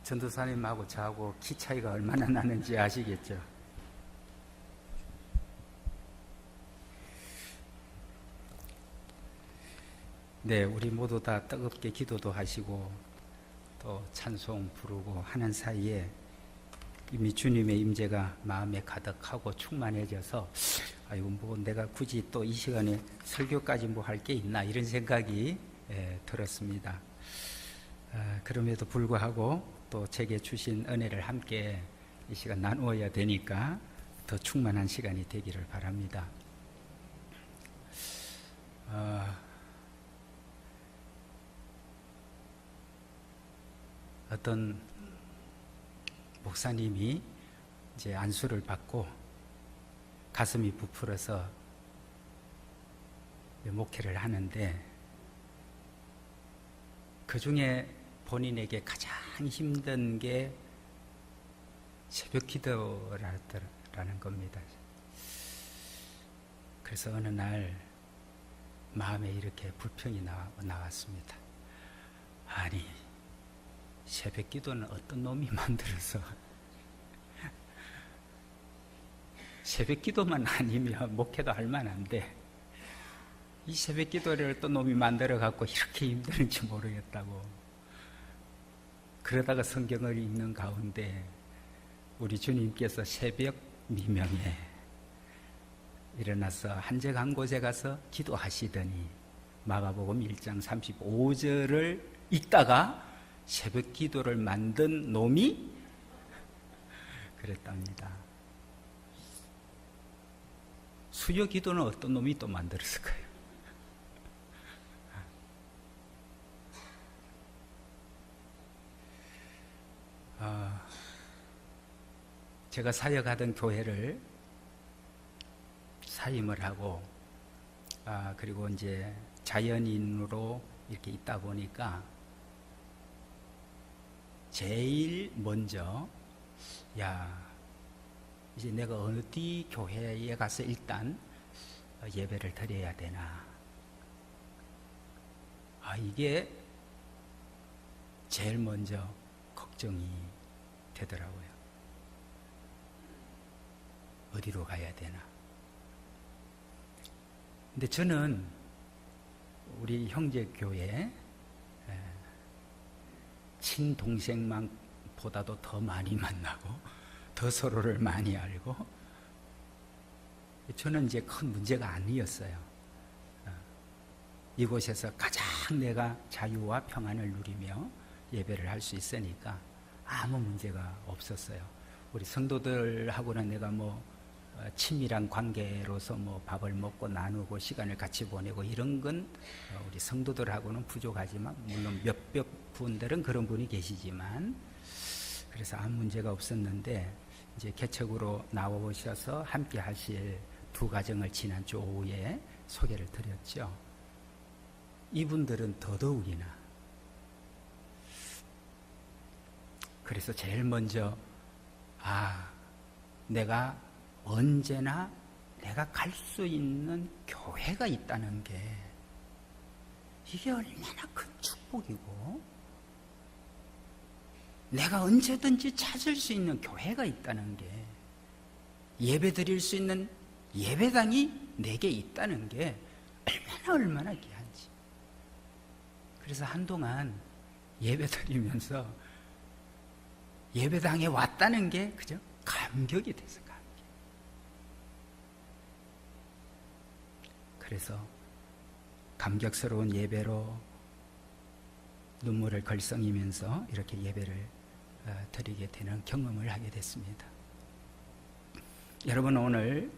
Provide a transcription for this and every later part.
전도사님하고 저하고 키 차이가 얼마나 나는지 아시겠죠? 네, 우리 모두 다 뜨겁게 기도도 하시고 또 찬송 부르고 하는 사이에 이미 주님의 임재가 마음에 가득하고 충만해져서 아이고 뭐 내가 굳이 또 이 시간에 설교까지 뭐 할 게 있나 이런 생각이 들었습니다. 그럼에도 불구하고 또 제게 주신 은혜를 함께 이 시간 나누어야 되니까 더 충만한 시간이 되기를 바랍니다. 어떤 목사님이 이제 안수를 받고 가슴이 부풀어서 목회를 하는데 그 중에 본인에게 가장 힘든 게 새벽 기도라는 겁니다. 그래서 어느 날 마음에 이렇게 불평이 나왔습니다. 아니, 새벽 기도는 어떤 놈이 만들어서 새벽 기도만 아니면 목회도 할 만한데 이 새벽 기도를 어떤 놈이 만들어 갖고 이렇게 힘드는지 모르겠다고. 그러다가 성경을 읽는 가운데 우리 주님께서 새벽 미명에 일어나서 한적한 곳에 가서 기도하시더니 마가복음 1장 35절을 읽다가 새벽 기도를 만든 놈이 그랬답니다. 수요 기도는 어떤 놈이 또 만들었을까요? 제가 사역하던 교회를 사임을 하고 그리고 이제 자연인으로 이렇게 있다 보니까 제일 먼저 이제 내가 어디 교회에 가서 일단 예배를 드려야 되나 이게 제일 먼저 걱정이 되더라고요. 어디로 가야 되나. 근데 저는 우리 형제교회 친동생만보다도 더 많이 만나고 더 서로를 많이 알고 저는 이제 큰 문제가 아니었어요. 이곳에서 가장 내가 자유와 평안을 누리며 예배를 할 수 있으니까 아무 문제가 없었어요. 우리 성도들하고는 내가 친밀한 관계로서 밥을 먹고 나누고 시간을 같이 보내고 이런 건 우리 성도들하고는 부족하지만 물론 몇몇 분들은 그런 분이 계시지만 그래서 아무 문제가 없었는데 이제 개척으로 나오셔서 함께 하실 두 가정을 지난주 오후에 소개를 드렸죠. 이분들은 더더욱이나 그래서 제일 먼저 내가 언제나 내가 갈 수 있는 교회가 있다는 게 이게 얼마나 큰 축복이고 내가 언제든지 찾을 수 있는 교회가 있다는 게 예배 드릴 수 있는 예배당이 내게 있다는 게 얼마나 귀한지. 그래서 한동안 예배 드리면서 예배당에 왔다는 게 그저 감격이 돼서 감격. 그래서 감격스러운 예배로 눈물을 걸썽이면서 이렇게 예배를 드리게 되는 경험을 하게 됐습니다. 여러분 오늘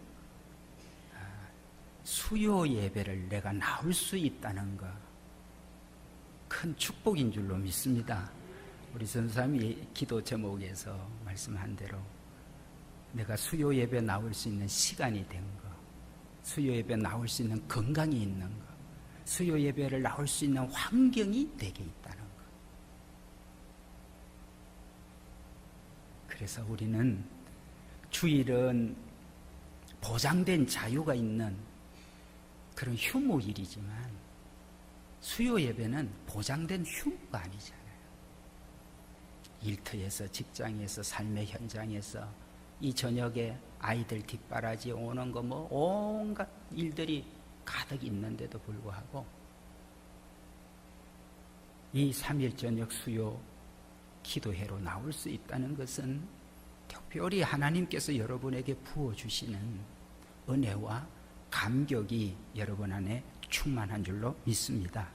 수요 예배를 내가 나올 수 있다는 거 큰 축복인 줄로 믿습니다. 우리 전사님이 기도 제목에서 말씀한 대로 내가 수요 예배 나올 수 있는 시간이 된 거, 수요 예배 나올 수 있는 건강이 있는 거, 수요 예배를 나올 수 있는 환경이 내게 있다는 거. 그래서 우리는 주일은 보장된 자유가 있는 그런 휴무일이지만 수요 예배는 보장된 휴무가 아니잖아요. 일터에서, 직장에서, 삶의 현장에서, 이 저녁에 아이들 뒷바라지 오는 거 뭐 온갖 일들이 가득 있는데도 불구하고 이 3일 저녁 수요 기도회로 나올 수 있다는 것은 특별히 하나님께서 여러분에게 부어주시는 은혜와 감격이 여러분 안에 충만한 줄로 믿습니다.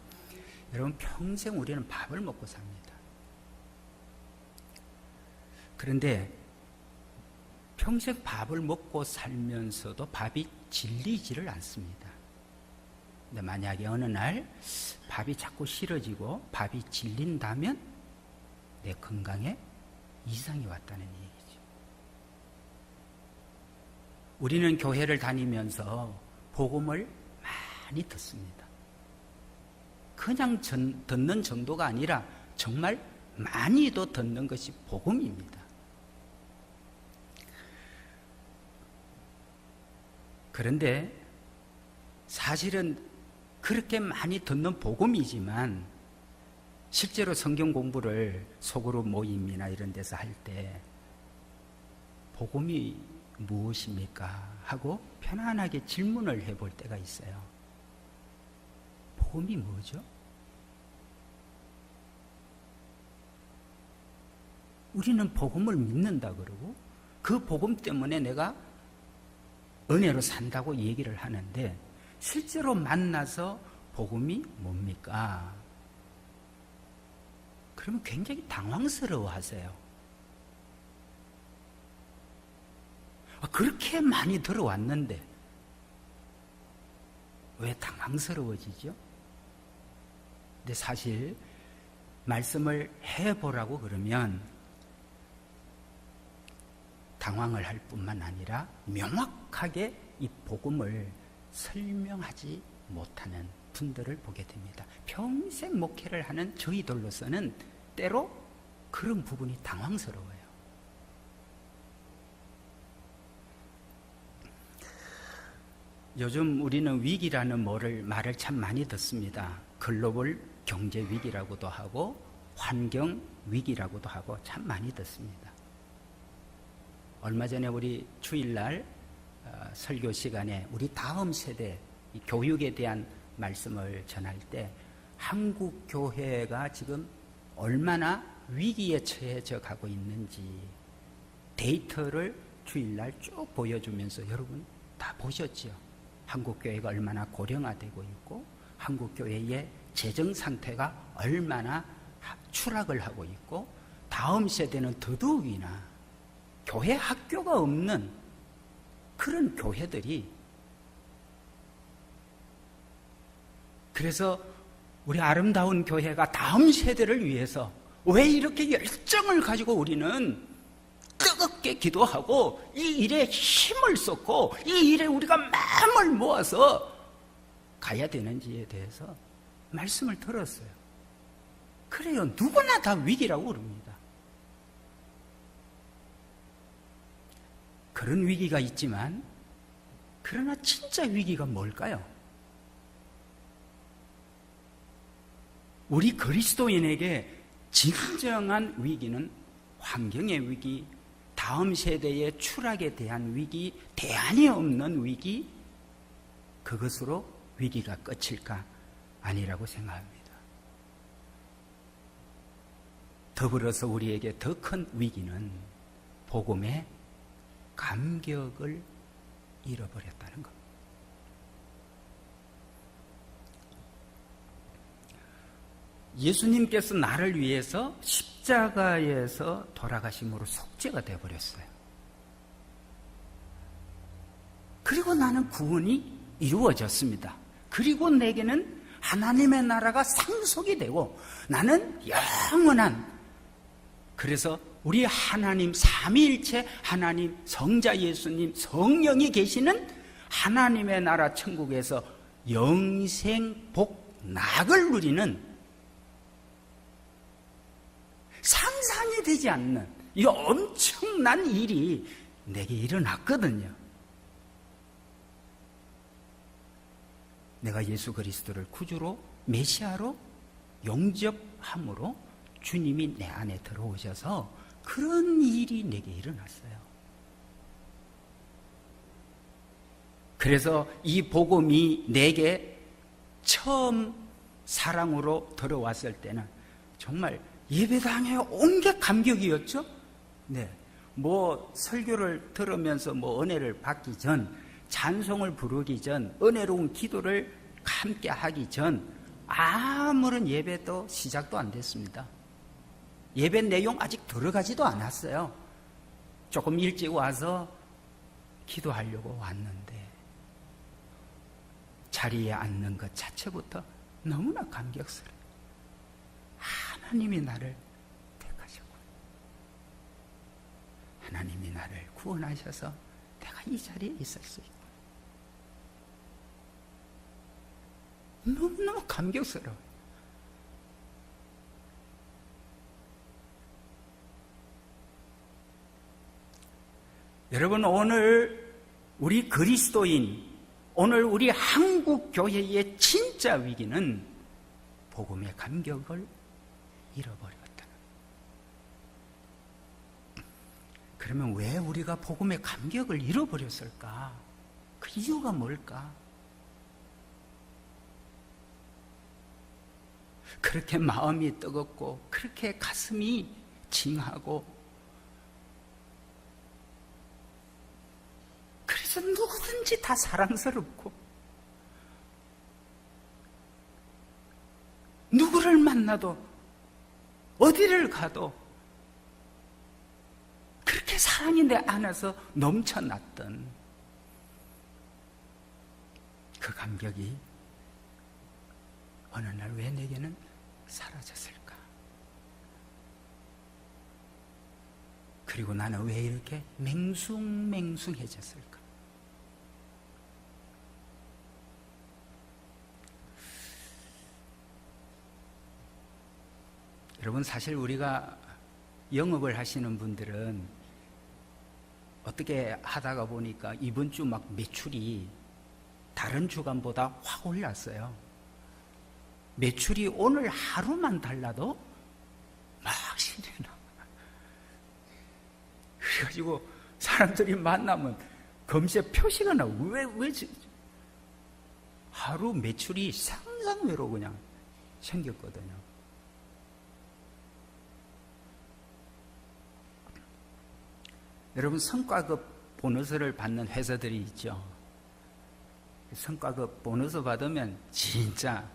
여러분, 평생 우리는 밥을 먹고 삽니다. 그런데 평생 밥을 먹고 살면서도 밥이 질리지를 않습니다. 근데 만약에 어느 날 밥이 자꾸 싫어지고 밥이 질린다면 내 건강에 이상이 왔다는 얘기죠. 우리는 교회를 다니면서 복음을 많이 듣습니다. 그냥 듣는 정도가 아니라 정말 많이도 듣는 것이 복음입니다. 그런데 사실은 그렇게 많이 듣는 복음이지만 실제로 성경 공부를 소그룹 모임이나 이런 데서 할 때 복음이 무엇입니까? 하고 편안하게 질문을 해볼 때가 있어요. 복음이 뭐죠? 우리는 복음을 믿는다 그러고 그 복음 때문에 내가 은혜로 산다고 얘기를 하는데 실제로 만나서 복음이 뭡니까? 그러면 굉장히 당황스러워 하세요. 그렇게 많이 들어왔는데 왜 당황스러워지죠? 근데 사실 말씀을 해보라고 그러면 당황을 할 뿐만 아니라 명확하게 이 복음을 설명하지 못하는 분들을 보게 됩니다. 평생 목회를 하는 저희들로서는 때로 그런 부분이 당황스러워요. 요즘 우리는 위기라는 말을 참 많이 듣습니다. 글로벌 경제 위기라고도 하고 환경 위기라고도 하고 참 많이 듣습니다. 얼마 전에 우리 주일날 설교 시간에 우리 다음 세대 교육에 대한 말씀을 전할 때 한국 교회가 지금 얼마나 위기에 처해져 가고 있는지 데이터를 주일날 쭉 보여주면서 여러분 다 보셨죠? 한국 교회가 얼마나 고령화되고 있고 한국 교회의 재정 상태가 얼마나 추락을 하고 있고 다음 세대는 더더욱이나 교회 학교가 없는 그런 교회들이, 그래서 우리 아름다운 교회가 다음 세대를 위해서 왜 이렇게 열정을 가지고 우리는 뜨겁게 기도하고 이 일에 힘을 쏟고 이 일에 우리가 마음을 모아서 가야 되는지에 대해서 말씀을 들었어요. 그래요, 누구나 다 위기라고 그럽니다. 그런 위기가 있지만 그러나 진짜 위기가 뭘까요? 우리 그리스도인에게 진정한 위기는 환경의 위기, 다음 세대의 추락에 대한 위기, 대안이 없는 위기, 그것으로 위기가 끝일까? 아니라고 생각합니다. 더불어서 우리에게 더 큰 위기는 복음의 감격을 잃어버렸다는 것. 예수님께서 나를 위해서 십자가에서 돌아가심으로 속죄가 되어버렸어요. 그리고 나는 구원이 이루어졌습니다. 그리고 내게는 하나님의 나라가 상속이 되고 나는 영원한, 그래서 우리 하나님 삼위일체 하나님 성자 예수님 성령이 계시는 하나님의 나라 천국에서 영생 복락을 누리는 상상이 되지 않는 이 엄청난 일이 내게 일어났거든요. 내가 예수 그리스도를 구주로 메시아로 영접함으로 주님이 내 안에 들어오셔서 그런 일이 내게 일어났어요. 그래서 이 복음이 내게 처음 사랑으로 들어왔을 때는 정말 예배당에 온 게 감격이었죠. 네, 뭐 설교를 들으면서 뭐 은혜를 받기 전, 찬송을 부르기 전, 은혜로운 기도를 함께 하기 전 아무런 예배도 시작도 안 됐습니다. 예배 내용 아직 들어가지도 않았어요. 조금 일찍 와서 기도하려고 왔는데 자리에 앉는 것 자체부터 너무나 감격스러워요. 하나님이 나를 택하셨고 하나님이 나를 구원하셔서 내가 이 자리에 있을 수 있고 너무너무 감격스러워요. 여러분, 오늘 우리 그리스도인, 오늘 우리 한국 교회의 진짜 위기는 복음의 감격을 잃어버렸다. 그러면 왜 우리가 복음의 감격을 잃어버렸을까? 그 이유가 뭘까? 그렇게 마음이 뜨겁고 그렇게 가슴이 징하고 그래서 누구든지 다 사랑스럽고 누구를 만나도 어디를 가도 그렇게 사랑이 내 안에서 넘쳐났던 그 감격이 어느 날 왜 내게는 사라졌을까? 그리고 나는 왜 이렇게 맹숭맹숭해졌을까? 여러분, 사실 우리가 영업을 하시는 분들은 어떻게 하다가 보니까 이번 주 막 매출이 다른 주간보다 확 올랐어요. 매출이 오늘 하루만 달라도 막 신이 나. 그래가지고 사람들이 만나면 검색 표시가 나. 왜 하루 매출이 상상외로 그냥 생겼거든요. 여러분, 성과급 보너스를 받는 회사들이 있죠. 성과급 보너스 받으면 진짜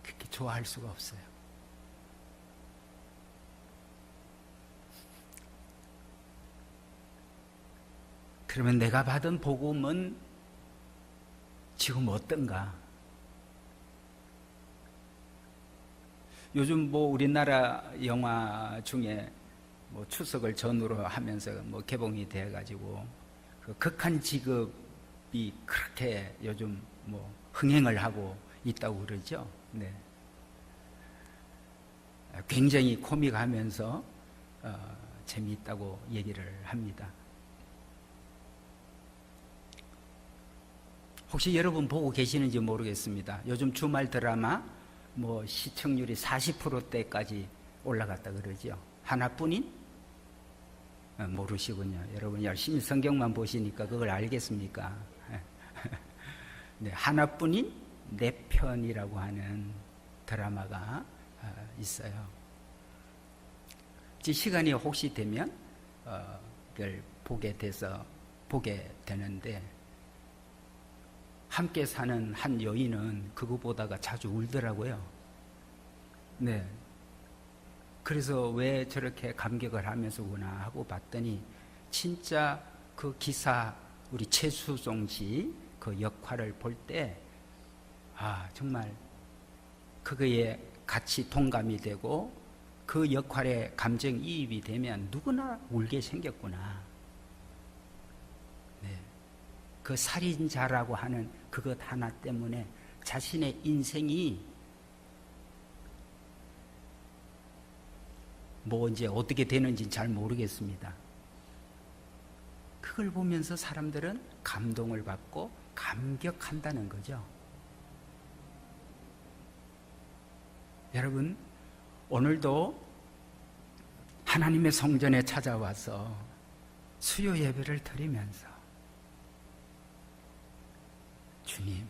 그렇게 좋아할 수가 없어요. 그러면 내가 받은 복음은 지금 어떤가? 요즘 뭐 우리나라 영화 중에 뭐 추석을 전후로 하면서 뭐 개봉이 돼가지고 그 극한 직업이 그렇게 요즘 뭐 흥행을 하고 있다고 그러죠. 네. 굉장히 코믹하면서 재미있다고 얘기를 합니다. 혹시 여러분 보고 계시는지 모르겠습니다. 요즘 주말 드라마 뭐 시청률이 40%대까지 올라갔다 그러죠. 하나뿐인? 모르시군요. 여러분 열심히 성경만 보시니까 그걸 알겠습니까? 네, 하나뿐인 내 편이라고 하는 드라마가 있어요. 시간이 혹시 되면 그걸 보게 되는데 함께 사는 한 여인은 그거 보다가 자주 울더라고요. 네. 그래서 왜 저렇게 감격을 하면서구나 하고 봤더니 진짜 그 기사 우리 최수종 씨 그 역할을 볼 때 정말 그거에 같이 동감이 되고 그 역할에 감정이입이 되면 누구나 울게 생겼구나. 네. 그 살인자라고 하는 그것 하나 때문에 자신의 인생이 뭐 이제 어떻게 되는지 잘 모르겠습니다. 그걸 보면서 사람들은 감동을 받고 감격한다는 거죠. 여러분, 오늘도 하나님의 성전에 찾아와서 수요 예배를 드리면서 주님,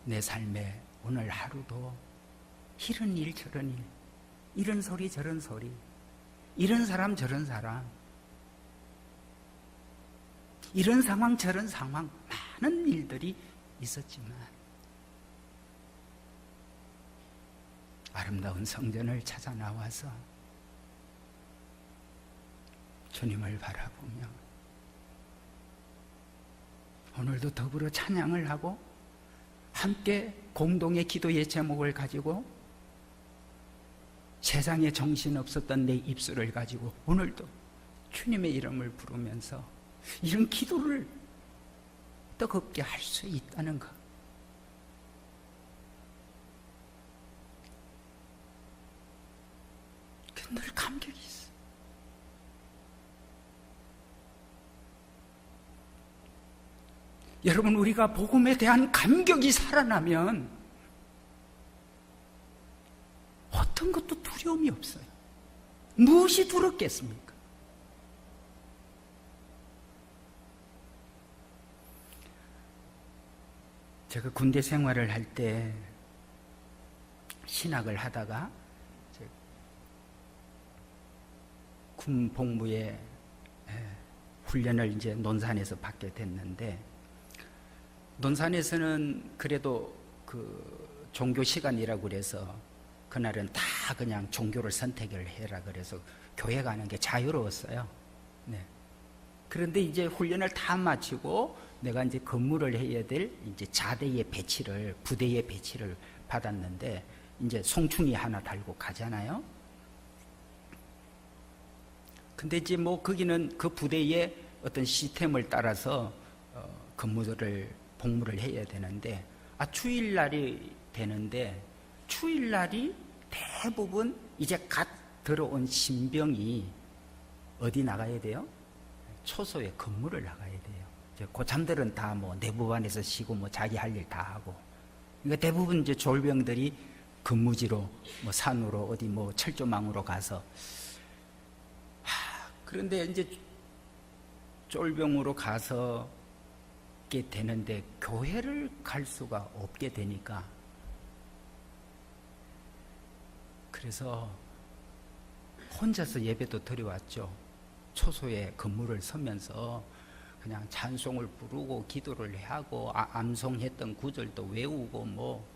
내 삶에 오늘 하루도 이런 일 저런 일, 이런 소리 저런 소리, 이런 사람 저런 사람, 이런 상황 저런 상황, 많은 일들이 있었지만 아름다운 성전을 찾아 나와서 주님을 바라보며 오늘도 더불어 찬양을 하고 함께 공동의 기도의 제목을 가지고 세상에 정신없었던 내 입술을 가지고 오늘도 주님의 이름을 부르면서 이런 기도를 뜨겁게 할 수 있다는 것, 늘 감격이 있어. 여러분, 우리가 복음에 대한 감격이 살아나면 어떤 것도 두려움이 없어요. 무엇이 두렵겠습니까? 제가 군대 생활을 할 때 신학을 하다가 군 복무에 훈련을 이제 논산에서 받게 됐는데, 논산에서는 그래도 그 종교 시간이라고 그래서 그날은 다 그냥 종교를 선택을 해라 그래서 교회 가는 게 자유로웠어요. 네. 그런데 이제 훈련을 다 마치고 내가 이제 근무를 해야 될 이제 자대의 배치를, 부대의 배치를 받았는데 이제 송충이 하나 달고 가잖아요. 근데 이제 뭐 거기는 그 부대의 어떤 시스템을 따라서 근무를 복무를 해야 되는데, 주일날이 되는데 주일날이 대부분 이제 갓 들어온 신병이 어디 나가야 돼요? 초소에 근무를 나가야 돼요. 이제 고참들은 다 뭐 내부반에서 쉬고 뭐 자기 할 일 다 하고, 그러니까 대부분 이제 졸병들이 근무지로 뭐 산으로 어디 뭐 철조망으로 가서, 그런데 이제 쫄병으로 가서 게 되는데 교회를 갈 수가 없게 되니까, 그래서 혼자서 예배도 드려왔죠. 초소에 근무를 서면서 그냥 찬송을 부르고 기도를 하고 암송했던 구절도 외우고 뭐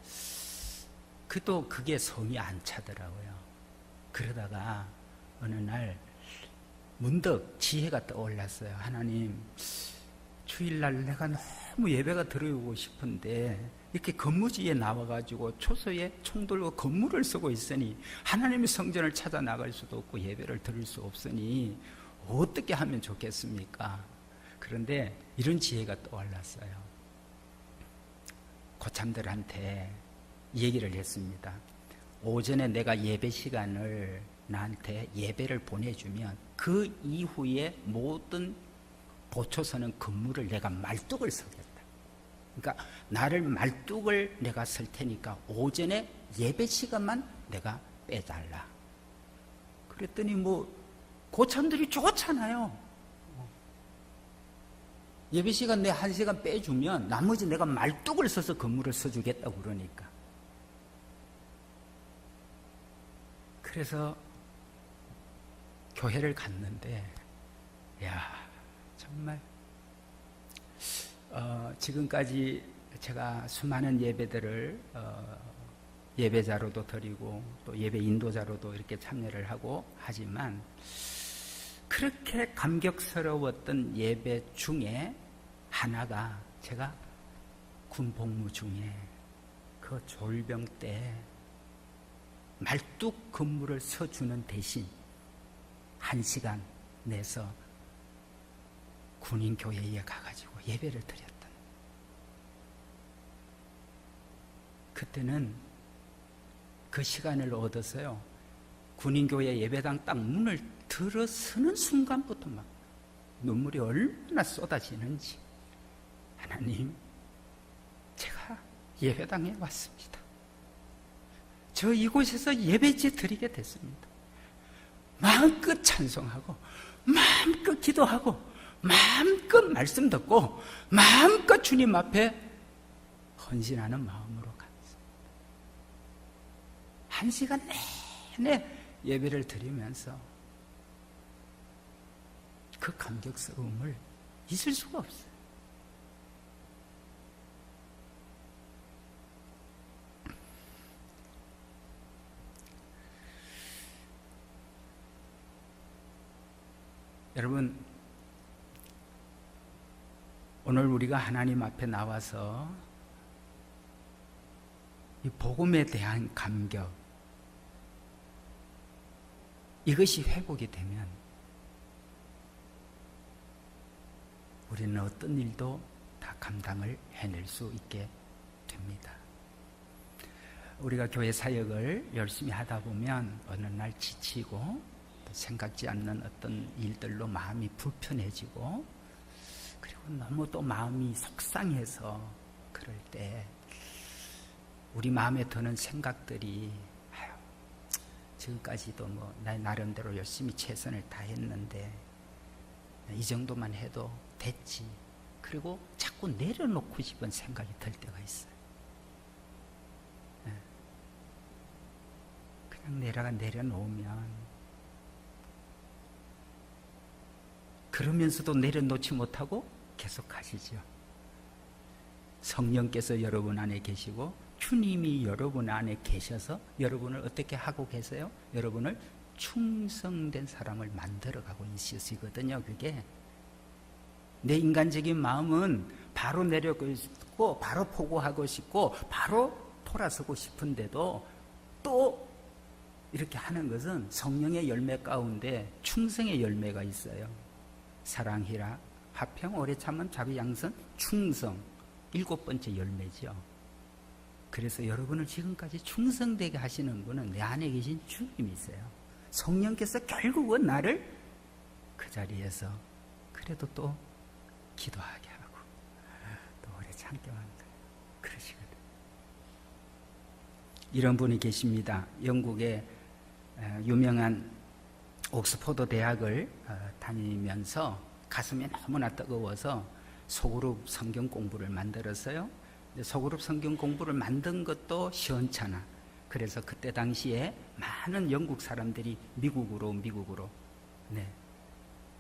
그도 그게 성이 안 차더라고요. 그러다가 어느 날 문득 지혜가 떠올랐어요. 하나님, 주일날 내가 너무 예배가 드리고 싶은데 이렇게 근무지에 나와가지고 초소에 총 들고 근무를 쓰고 있으니 하나님의 성전을 찾아 나갈 수도 없고 예배를 드릴 수 없으니 어떻게 하면 좋겠습니까? 그런데 이런 지혜가 떠올랐어요. 고참들한테 얘기를 했습니다. 오전에 내가 예배 시간을 나한테 예배를 보내주면 그 이후에 모든 보초서는 근무를 내가 말뚝을 서겠다. 그러니까 나를 말뚝을 내가 설 테니까 오전에 예배 시간만 내가 빼달라. 그랬더니 뭐 고참들이 좋잖아요. 예배 시간 내 1시간 빼주면 나머지 내가 말뚝을 서서 근무를 서주겠다고 그러니까. 그래서 교회를 갔는데, 야, 정말 지금까지 제가 수많은 예배들을 예배자로도 드리고 또 예배 인도자로도 이렇게 참여를 하고 하지만, 그렇게 감격스러웠던 예배 중에 하나가 제가 군 복무 중에 그 졸병 때 말뚝 근무를 서주는 대신 1시간 내서 군인교회에 가가지고 예배를 드렸던, 그때는 그 시간을 얻어서요, 군인교회 예배당 딱 문을 들어서는 순간부터 막 눈물이 얼마나 쏟아지는지, 하나님, 제가 예배당에 왔습니다. 저 이곳에서 예배제 드리게 됐습니다. 마음껏 찬송하고 마음껏 기도하고 마음껏 말씀 듣고 마음껏 주님 앞에 헌신하는 마음으로 갔습니다. 1시간 내내 예배를 드리면서 그 감격스러움을 잊을 수가 없어요. 여러분, 오늘 우리가 하나님 앞에 나와서 이 복음에 대한 감격, 이것이 회복이 되면 우리는 어떤 일도 다 감당을 해낼 수 있게 됩니다. 우리가 교회 사역을 열심히 하다 보면 어느 날 지치고 생각지 않는 어떤 일들로 마음이 불편해지고, 그리고 너무 또 마음이 속상해서 그럴 때 우리 마음에 드는 생각들이 지금까지도 뭐 나 나름대로 열심히 최선을 다했는데 이 정도만 해도 됐지. 그리고 자꾸 내려놓고 싶은 생각이 들 때가 있어요. 그냥 내려놓으면, 그러면서도 내려놓지 못하고 계속 가시죠. 성령께서 여러분 안에 계시고 주님이 여러분 안에 계셔서 여러분을 어떻게 하고 계세요? 여러분을 충성된 사람을 만들어가고 있으시거든요. 그게 내 인간적인 마음은 바로 내려고 싶고 바로 포고하고 싶고 바로 돌아서고 싶은데도 또 이렇게 하는 것은 성령의 열매 가운데 충성의 열매가 있어요. 사랑, 희락, 화평, 오래 참음, 자비, 양선, 충성, 7번째 열매죠. 그래서 여러분을 지금까지 충성되게 하시는 분은 내 안에 계신 주님이세요. 성령께서 결국은 나를 그 자리에서 그래도 또 기도하게 하고 또 오래 참게 만들어요. 그러시거든요. 이런 분이 계십니다. 영국의 유명한 옥스퍼드 대학을 다니면서 가슴이 너무나 뜨거워서 소그룹 성경 공부를 만들었어요. 소그룹 성경 공부를 만든 것도 시원찮아. 그래서 그때 당시에 많은 영국 사람들이 미국으로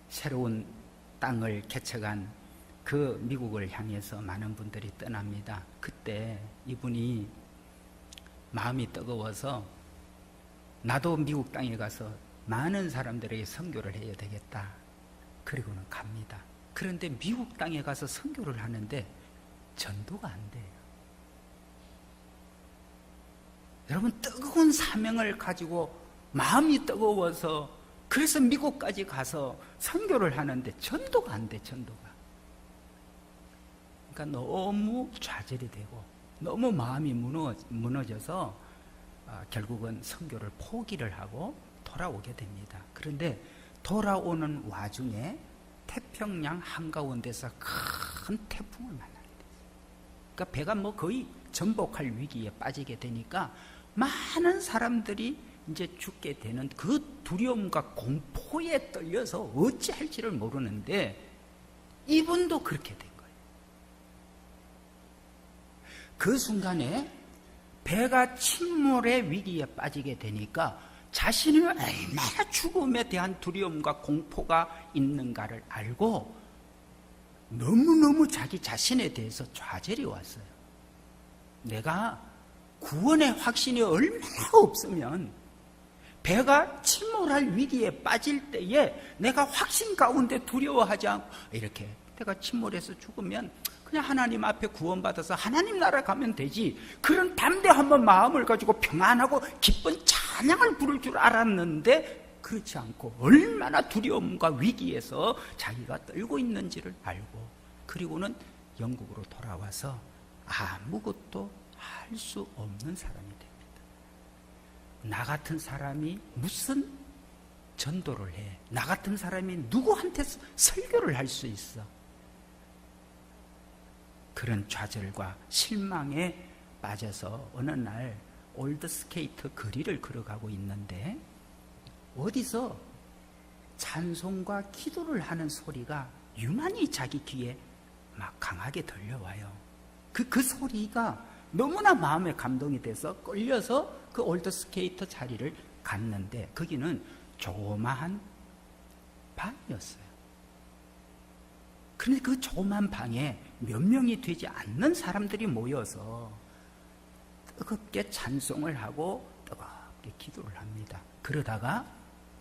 새로운 땅을 개척한 그 미국을 향해서 많은 분들이 떠납니다. 그때 이분이 마음이 뜨거워서 나도 미국 땅에 가서 많은 사람들에게 선교를 해야 되겠다. 그리고는 갑니다. 그런데 미국 땅에 가서 선교를 하는데 전도가 안 돼요. 여러분, 뜨거운 사명을 가지고 마음이 뜨거워서 그래서 미국까지 가서 선교를 하는데 전도가 안 돼. 전도가. 그러니까 너무 좌절이 되고 너무 마음이 무너져서 결국은 선교를 포기를 하고 돌아오게 됩니다. 그런데 돌아오는 와중에 태평양 한가운데서 큰 태풍을 만나게 돼요. 그러니까 배가 뭐 거의 전복할 위기에 빠지게 되니까 많은 사람들이 이제 죽게 되는 그 두려움과 공포에 떨려서 어찌할지를 모르는데 이분도 그렇게 된 거예요. 그 순간에 배가 침몰의 위기에 빠지게 되니까 자신이 얼마나 죽음에 대한 두려움과 공포가 있는가를 알고 너무너무 자기 자신에 대해서 좌절이 왔어요. 내가 구원의 확신이 얼마나 없으면 배가 침몰할 위기에 빠질 때에 내가 확신 가운데 두려워하지 않고 이렇게 내가 침몰해서 죽으면 그냥 하나님 앞에 구원받아서 하나님 나라 가면 되지, 그런 담대한 마음을 가지고 평안하고 기쁜 찬양을 부를 줄 알았는데 그렇지 않고 얼마나 두려움과 위기에서 자기가 떨고 있는지를 알고, 그리고는 영국으로 돌아와서 아무것도 할 수 없는 사람이 됩니다. 나 같은 사람이 무슨 전도를 해? 나 같은 사람이 누구한테 설교를 할 수 있어? 그런 좌절과 실망에 빠져서 어느 날 올드스케이트 거리를 걸어가고 있는데 어디서 찬송과 기도를 하는 소리가 유난히 자기 귀에 막 강하게 들려와요. 그 소리가 너무나 마음에 감동이 돼서 끌려서 그 올드스케이트 자리를 갔는데 거기는 조그마한 방이었어요. 그런데 그 조그만 방에 몇 명이 되지 않는 사람들이 모여서 뜨겁게 찬송을 하고 뜨겁게 기도를 합니다. 그러다가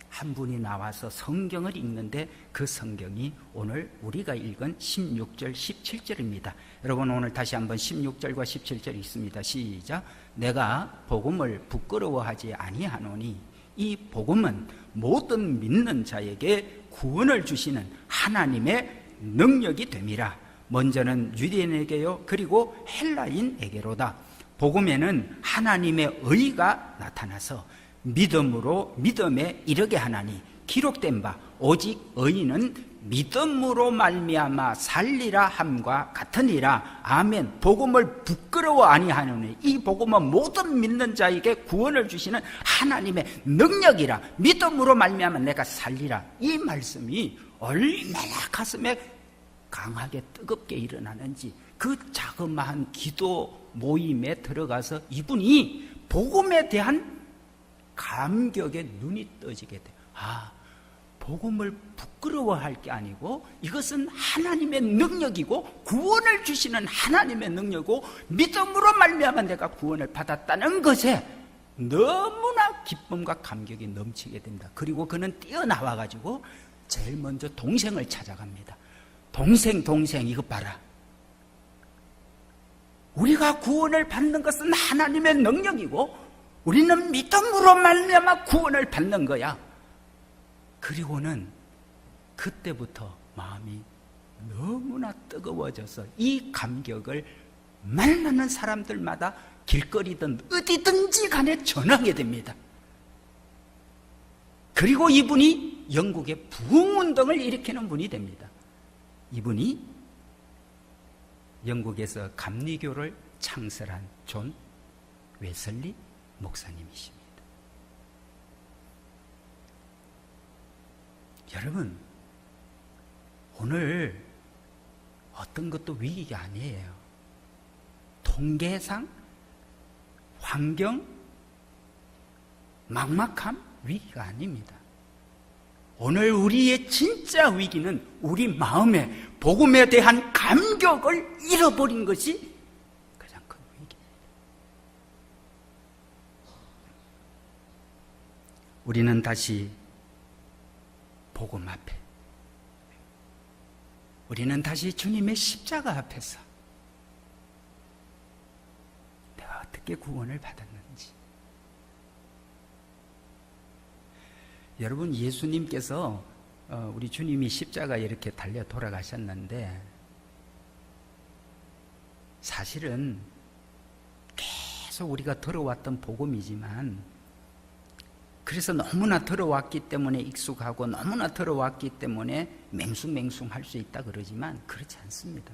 한 분이 나와서 성경을 읽는데 그 성경이 오늘 우리가 읽은 16절, 17절입니다. 여러분 오늘 다시 한번 16절과 17절 읽습니다. 시작. 내가 복음을 부끄러워하지 아니하노니 이 복음은 모든 믿는 자에게 구원을 주시는 하나님의 능력이 됨이라. 먼저는 유대인에게요 그리고 헬라인에게로다. 복음에는 하나님의 의가 나타나서 믿음으로 믿음에 이르게 하나니 기록된 바 오직 의인은 믿음으로 말미암아 살리라 함과 같으니라. 아멘. 복음을 부끄러워 아니하노니 이 복음은 모든 믿는 자에게 구원을 주시는 하나님의 능력이라. 믿음으로 말미암아 내가 살리라. 이 말씀이 얼마나 가슴에 강하게 뜨겁게 일어나는지 그 자그마한 기도 모임에 들어가서 이분이 복음에 대한 감격에 눈이 떠지게 돼요. 복음을 부끄러워할 게 아니고 이것은 하나님의 능력이고 구원을 주시는 하나님의 능력이고 믿음으로 말미암아 내가 구원을 받았다는 것에 너무나 기쁨과 감격이 넘치게 됩니다. 그리고 그는 뛰어나와가지고 제일 먼저 동생을 찾아갑니다. 동생 이것 봐라. 우리가 구원을 받는 것은 하나님의 능력이고 우리는 믿음으로 말미암아 구원을 받는 거야. 그리고는 그때부터 마음이 너무나 뜨거워져서 이 감격을 만나는 사람들마다 길거리든 어디든지 간에 전하게 됩니다. 그리고 이분이 영국의 부흥운동을 일으키는 분이 됩니다. 이분이 영국에서 감리교를 창설한 존 웨슬리 목사님이십니다. 여러분, 오늘 어떤 것도 위기가 아니에요. 통계상, 환경, 막막함, 위기가 아닙니다. 오늘 우리의 진짜 위기는 우리 마음에 복음에 대한 감격을 잃어버린 것이 가장 큰 위기입니다. 우리는 다시 복음 앞에, 우리는 다시 주님의 십자가 앞에서 내가 어떻게 구원을 받았는지. 여러분, 예수님께서 우리 주님이 십자가에 이렇게 달려 돌아가셨는데 사실은 계속 우리가 들어왔던 복음이지만 그래서 너무나 들어왔기 때문에 익숙하고 너무나 들어왔기 때문에 맹숭맹숭 할 수 있다 그러지만 그렇지 않습니다.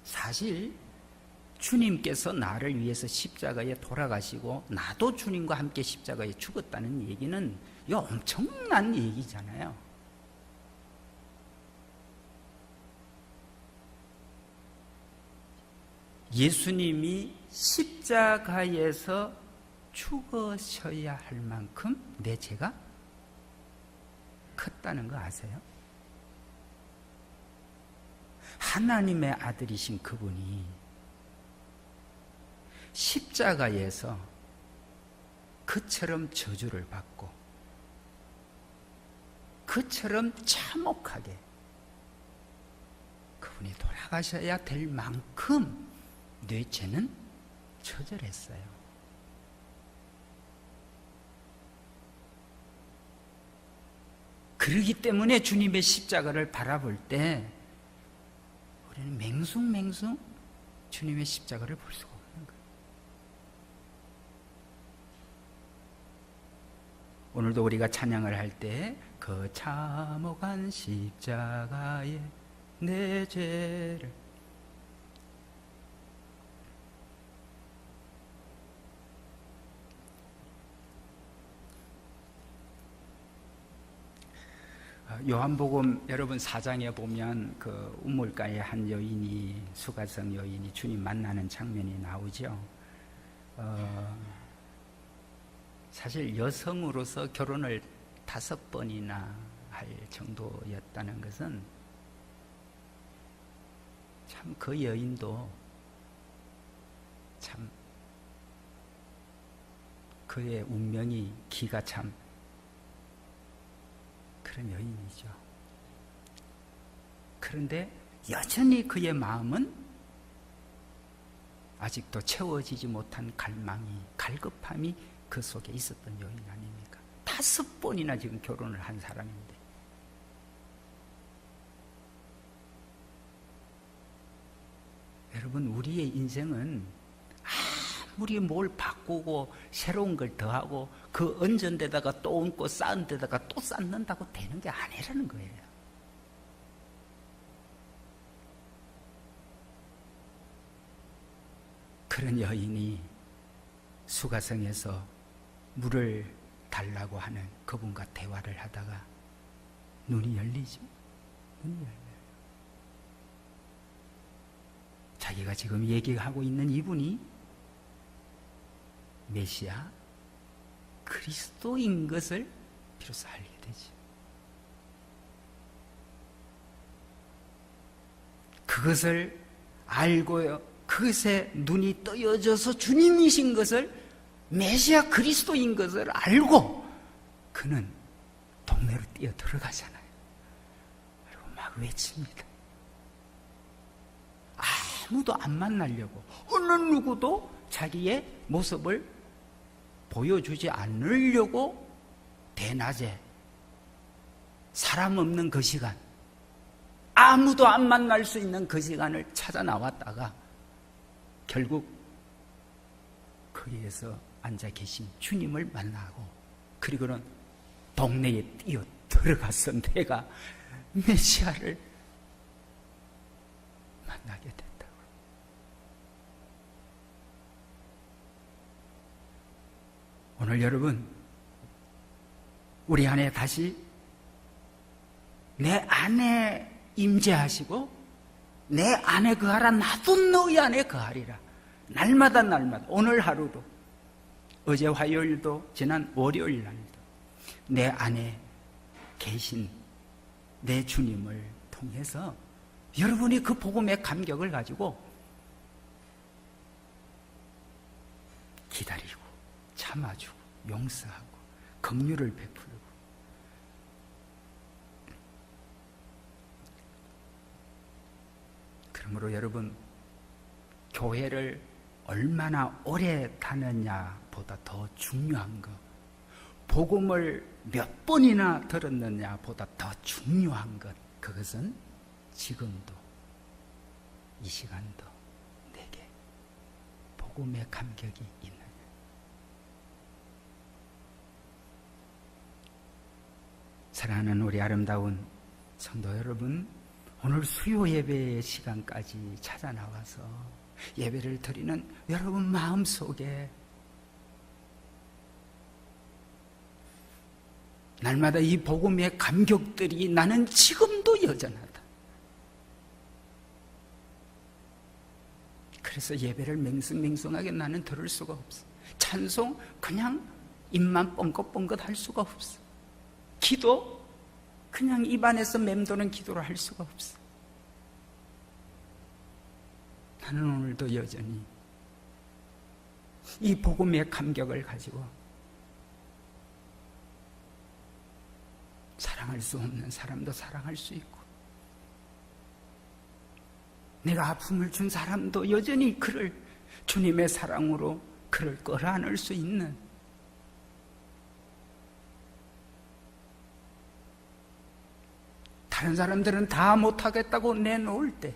사실 주님께서 나를 위해서 십자가에 돌아가시고 나도 주님과 함께 십자가에 죽었다는 얘기는 이거 엄청난 얘기잖아요. 예수님이 십자가에서 죽으셔야 할 만큼 내 죄가 컸다는 거 아세요? 하나님의 아들이신 그분이 십자가에서 그처럼 저주를 받고 그처럼 참혹하게 그분이 돌아가셔야 될 만큼 내 죄는 처절했어요. 그렇기 때문에 주님의 십자가를 바라볼 때 우리는 맹숭맹숭 주님의 십자가를 볼 수가 없는 거예요. 오늘도 우리가 찬양을 할 때 그 참혹한 십자가에 내 죄를 요한복음 여러분 4장에 보면 그 우물가에 한 여인이, 수가성 여인이 주님 만나는 장면이 나오죠. 사실 여성으로서 결혼을 5번이나 할 정도였다는 것은 참 그 여인도 참 그의 운명이 기가 참 그런 여인이죠. 그런데 여전히 그의 마음은 아직도 채워지지 못한 갈망이, 갈급함이 그 속에 있었던 여인 아닙니까? 5번이나 지금 결혼을 한 사람인데. 여러분, 우리의 인생은 아무리 뭘 바꾸고 새로운 걸 더하고 그 얹은 데다가 또 얹고 쌓은 데다가 또 쌓는다고 되는 게 아니라는 거예요. 그런 여인이 수가성에서 물을 달라고 하는 그분과 대화를 하다가 눈이 열리죠. 눈이 열려요. 자기가 지금 얘기하고 있는 이분이 메시아 그리스도인 것을 비로소 알게 되죠. 그것을 알고요, 그것에 눈이 떠여져서 주님이신 것을, 메시아 그리스도인 것을 알고 그는 동네로 뛰어 들어가잖아요. 그리고 막 외칩니다. 아무도 안 만나려고, 어느 누구도 자기의 모습을 보여주지 않으려고 대낮에 사람 없는 그 시간, 아무도 안 만날 수 있는 그 시간을 찾아 나왔다가 결국 거기에서 앉아 계신 주님을 만나고, 그리고는 동네에 뛰어 들어가서 내가 메시아를 만나게 됐다고. 오늘 여러분, 우리 안에 다시 내 안에 임재하시고 내 안에 거하라, 나도 너희 안에 거하리라. 날마다 오늘 하루도, 어제 화요일도, 지난 월요일 날도 내 안에 계신 내 주님을 통해서 여러분이 그 복음의 감격을 가지고 기다리고 참아주고 용서하고 긍휼을 베풀고, 그러므로 여러분, 교회를 얼마나 오래 다녔냐보다 더 중요한 것, 복음을 몇 번이나 들었느냐보다 더 중요한 것, 그것은 지금도 이 시간도 내게 복음의 감격이 있느냐. 사랑하는 우리 아름다운 성도 여러분, 오늘 수요 예배의 시간까지 찾아 나와서 예배를 드리는 여러분 마음속에 날마다 이 복음의 감격들이 나는 지금도 여전하다. 그래서 예배를 맹숭맹숭하게 나는 들을 수가 없어. 찬송 그냥 입만 뻥긋뻥긋 할 수가 없어. 기도 그냥 입안에서 맴도는 기도를 할 수가 없어. 나는 오늘도 여전히 이 복음의 감격을 가지고 사랑할 수 없는 사람도 사랑할 수 있고, 내가 아픔을 준 사람도 여전히 그를 주님의 사랑으로 그를 끌어안을 수 있는, 다른 사람들은 다 못하겠다고 내놓을 때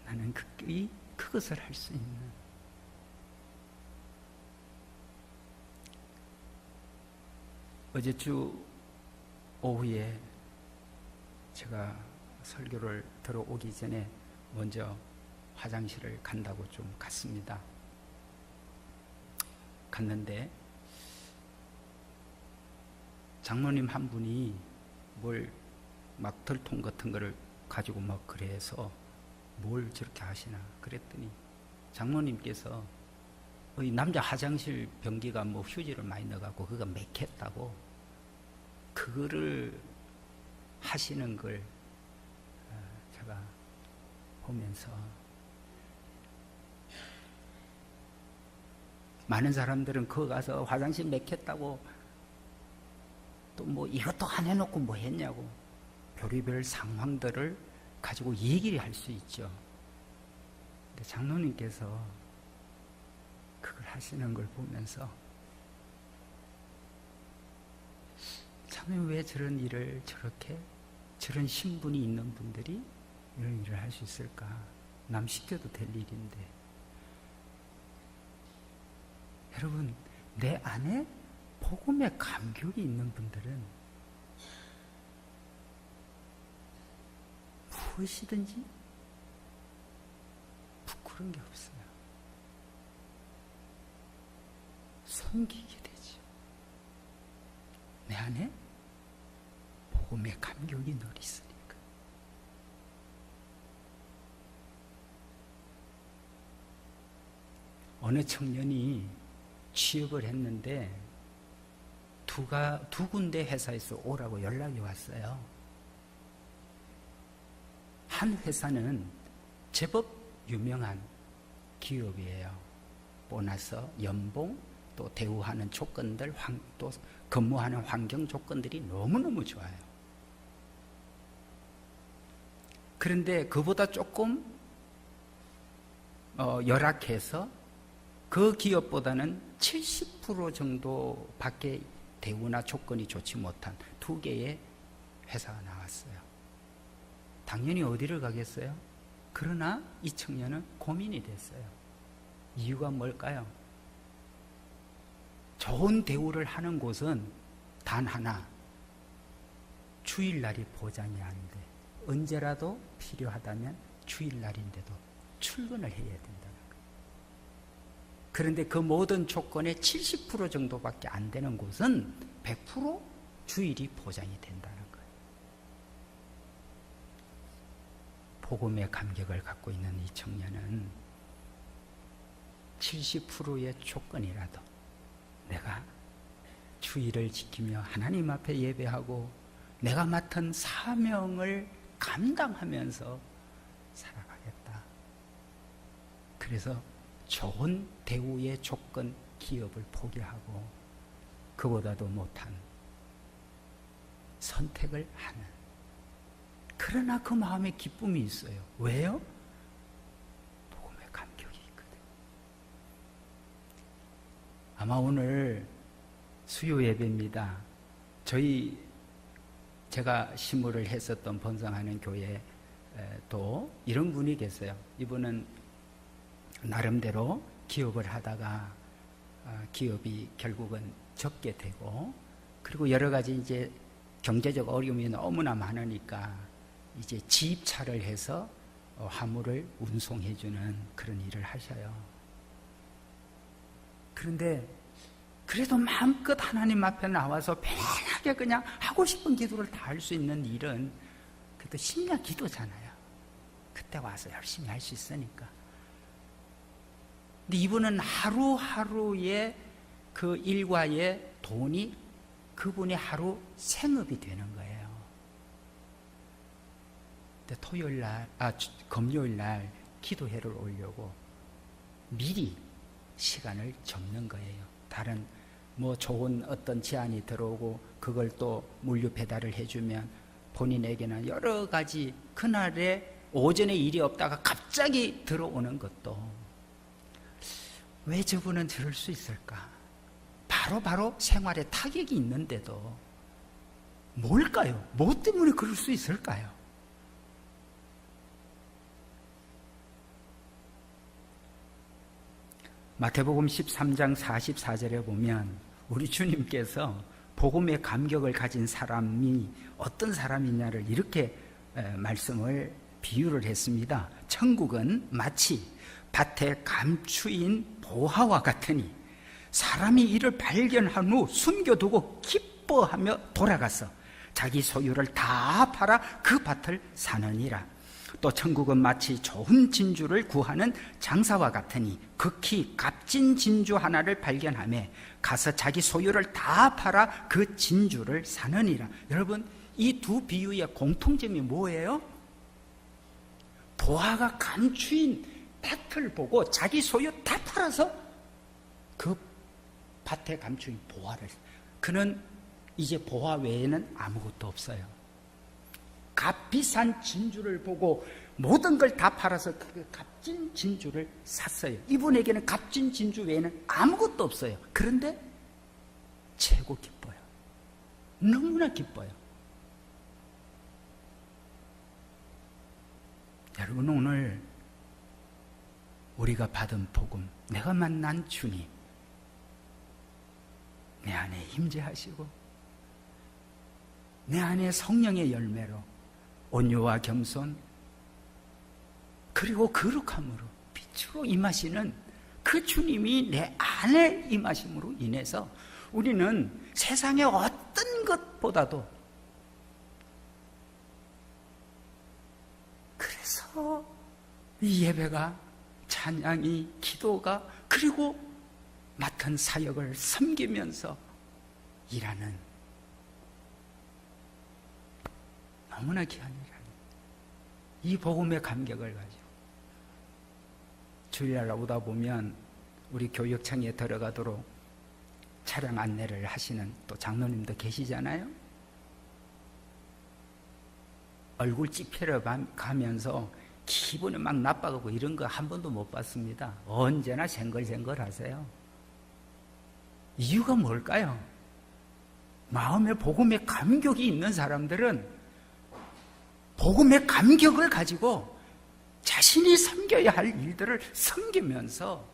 나는 그것을 할 수 있는, 어제 주 오후에 제가 설교를 들어오기 전에 먼저 화장실을 간다고 좀 갔습니다. 갔는데 장로님 한 분이 뭘 막 들통 같은 거를 가지고 막 그래서 뭘 저렇게 하시나 그랬더니 장로님께서 이 남자 화장실 변기가 뭐 휴지를 많이 넣어갖고 그거 맥혔다고 그거를 하시는 걸 제가 보면서 많은 사람들은 그거 가서 화장실 맥혔다고 또 뭐 이것도 안 해놓고 뭐 했냐고 별의별 상황들을 가지고 얘기를 할 수 있죠. 근데 장로님께서 그걸 하시는 걸 보면서 장로님 왜 저런 일을 저렇게 저런 신분이 있는 분들이 이런 일을 할 수 있을까? 남 시켜도 될 일인데. 여러분, 내 안에 복음의 감격이 있는 분들은 무엇이든지 부끄러운 게 없어요. 섬기게 되죠. 내 안에 복음의 감격이 늘 있으니까. 어느 청년이 취업을 했는데 두 군데 회사에서 오라고 연락이 왔어요. 한 회사는 제법 유명한 기업이에요. 보너스, 연봉, 또 대우하는 조건들, 또 근무하는 환경 조건들이 너무너무 좋아요. 그런데 그보다 조금 열악해서 그 기업보다는 70% 정도밖에 대우나 조건이 좋지 못한 두 개의 회사가 나왔어요. 당연히 어디를 가겠어요? 그러나 이 청년은 고민이 됐어요. 이유가 뭘까요? 좋은 대우를 하는 곳은 단 하나, 주일날이 보장이 안 돼. 언제라도 필요하다면 주일날인데도 출근을 해야 된다는 거예요. 그런데 그 모든 조건의 70% 정도밖에 안 되는 곳은 100% 주일이 보장이 된다는 거예요. 복음의 감격을 갖고 있는 이 청년은 70%의 조건이라도 내가 주일을 지키며 하나님 앞에 예배하고 내가 맡은 사명을 감당하면서 살아가겠다. 그래서 좋은 대우의 조건 기업을 포기하고 그보다도 못한 선택을 하는, 그러나 그 마음에 기쁨이 있어요. 왜요? 복음의 감격이 있거든. 아마 오늘 수요 예배입니다. 제가 시무를 했었던 번성하는 교회도 이런 분이 계세요. 이분은 나름대로 기업을 하다가 기업이 결국은 접게 되고, 그리고 여러 가지 이제 경제적 어려움이 너무나 많으니까 이제 지입차를 해서 화물을 운송해주는 그런 일을 하셔요. 그런데 그래도 마음껏 하나님 앞에 나와서 편하게 그냥 하고 싶은 기도를 다 할 수 있는 일은 그래도 심야 기도잖아요. 그때 와서 열심히 할 수 있으니까. 근데 이분은 하루하루의 그 일과의 돈이 그분의 하루 생업이 되는 거예요. 근데 금요일 날 기도회를 오려고 미리 시간을 접는 거예요. 다른 뭐 좋은 어떤 제안이 들어오고 그걸 또 물류 배달을 해주면 본인에게는 여러 가지 그날에 오전에 일이 없다가 갑자기 들어오는 것도, 왜 저분은 저럴 수 있을까? 바로 생활에 타격이 있는데도 뭘까요? 뭐 때문에 그럴 수 있을까요? 마태복음 13장 44절에 보면 우리 주님께서 복음의 감격을 가진 사람이 어떤 사람이냐를 이렇게 말씀을 비유를 했습니다. 천국은 마치 밭에 감추인 보화와 같으니 사람이 이를 발견한 후 숨겨두고 기뻐하며 돌아가서 자기 소유를 다 팔아 그 밭을 사느니라. 또 천국은 마치 좋은 진주를 구하는 장사와 같으니 극히 값진 진주 하나를 발견하며 가서 자기 소유를 다 팔아 그 진주를 사느니라. 여러분, 이 두 비유의 공통점이 뭐예요? 보화가 감추인 밭을 보고 자기 소유 다 팔아서 그 밭에 감추인 보화를, 그는 이제 보화 외에는 아무것도 없어요. 값비싼 진주를 보고 모든 걸 다 팔아서 그 값진 진주를 샀어요. 이분에게는 값진 진주 외에는 아무것도 없어요. 그런데 최고 기뻐요. 너무나 기뻐요. 여러분, 오늘 우리가 받은 복음, 내가 만난 주님, 내 안에 임재하시고 내 안에 성령의 열매로 온유와 겸손, 그리고 거룩함으로 빛으로 임하시는 그 주님이 내 안에 임하심으로 인해서 우리는 세상의 어떤 것보다도, 그래서 이 예배가, 찬양이, 기도가, 그리고 맡은 사역을 섬기면서 일하는 너무나 귀한 일하는 이 복음의 감격을 가지고 주일날 오다 보면 우리 교육청에 들어가도록 차량 안내를 하시는 또 장로님도 계시잖아요. 얼굴 찌푸려 가면서 기분이 막 나빠가고 이런 거 한 번도 못 봤습니다. 언제나 생걸생걸 하세요. 이유가 뭘까요? 마음에 복음의 감격이 있는 사람들은 복음의 감격을 가지고 자신이 섬겨야 할 일들을 섬기면서,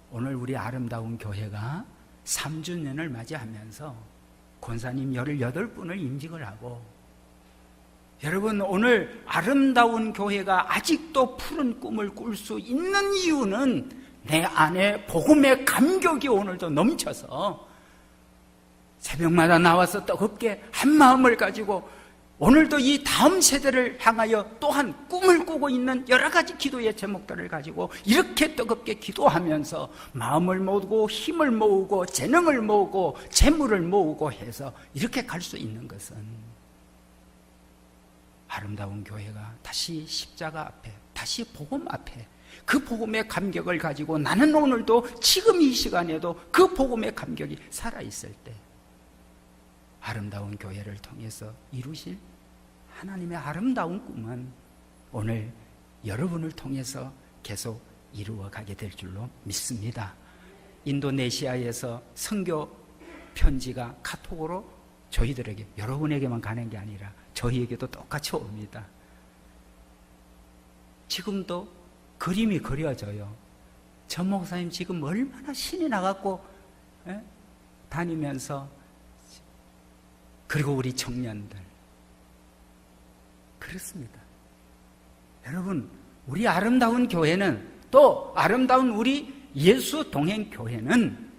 오늘 우리 아름다운 교회가 3주년을 맞이하면서 권사님 18분을 임직을 하고, 여러분, 오늘 아름다운 교회가 아직도 푸른 꿈을 꿀 수 있는 이유는 내 안에 복음의 감격이 오늘도 넘쳐서 새벽마다 나와서 뜨겁게 한 마음을 가지고 오늘도 이 다음 세대를 향하여 또한 꿈을 꾸고 있는 여러 가지 기도의 제목들을 가지고 이렇게 뜨겁게 기도하면서 마음을 모으고 힘을 모으고 재능을 모으고 재물을 모으고 해서 이렇게 갈 수 있는 것은, 아름다운 교회가 다시 십자가 앞에, 다시 복음 앞에 그 복음의 감격을 가지고 나는 오늘도 지금 이 시간에도 그 복음의 감격이 살아있을 때 아름다운 교회를 통해서 이루실 하나님의 아름다운 꿈은 오늘 여러분을 통해서 계속 이루어가게 될 줄로 믿습니다. 인도네시아에서 선교 편지가 카톡으로 저희들에게, 여러분에게만 가는 게 아니라 저희에게도 똑같이 옵니다. 지금도 그림이 그려져요. 전 목사님 지금 얼마나 신이 나갖고 다니면서, 그리고 우리 청년들 그렇습니다. 여러분, 우리 아름다운 교회는, 또 아름다운 우리 예수 동행 교회는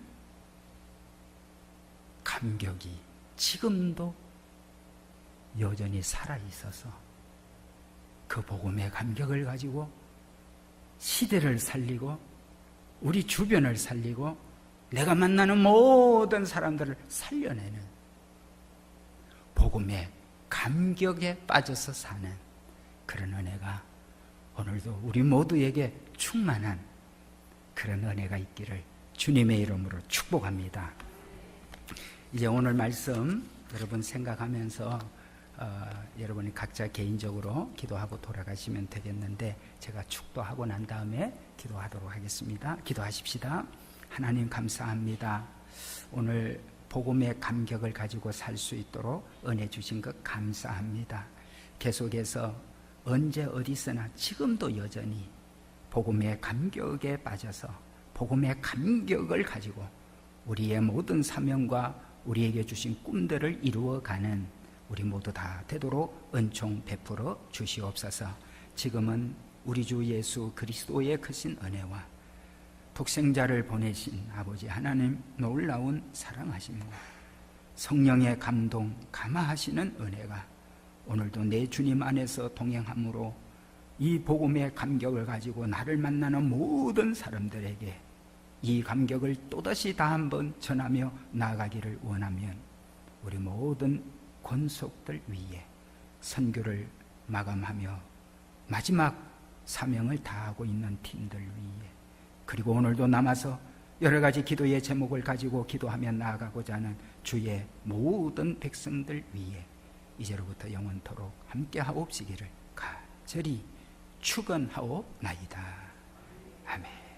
감격이 지금도 여전히 살아있어서 그 복음의 감격을 가지고 시대를 살리고 우리 주변을 살리고 내가 만나는 모든 사람들을 살려내는 복음의 감격에 빠져서 사는 그런 은혜가 오늘도 우리 모두에게 충만한 그런 은혜가 있기를 주님의 이름으로 축복합니다. 이제 오늘 말씀 여러분 생각하면서 여러분이 각자 개인적으로 기도하고 돌아가시면 되겠는데, 제가 축도하고 난 다음에 기도하도록 하겠습니다. 기도하십시다. 하나님 감사합니다. 오늘 복음의 감격을 가지고 살 수 있도록 은혜 주신 것 감사합니다. 계속해서 언제 어디서나 지금도 여전히 복음의 감격에 빠져서 복음의 감격을 가지고 우리의 모든 사명과 우리에게 주신 꿈들을 이루어가는 우리 모두 다 되도록 은총 베풀어 주시옵소서. 지금은 우리 주 예수 그리스도의 크신 은혜와 독생자를 보내신 아버지 하나님 놀라운 사랑하심과 성령의 감동, 감화하시는 은혜가 오늘도 내 주님 안에서 동행함으로 이 복음의 감격을 가지고 나를 만나는 모든 사람들에게 이 감격을 또다시 다 한번 전하며 나아가기를 원하면 우리 모든 권속들 위에 선교를 마감하며 마지막 사명을 다하고 있는 팀들 위에, 그리고 오늘도 남아서 여러 가지 기도의 제목을 가지고 기도하며 나아가고자 하는 주의 모든 백성들 위에 이제로부터 영원토록 함께하옵시기를 간절히 축원하옵나이다. 아멘.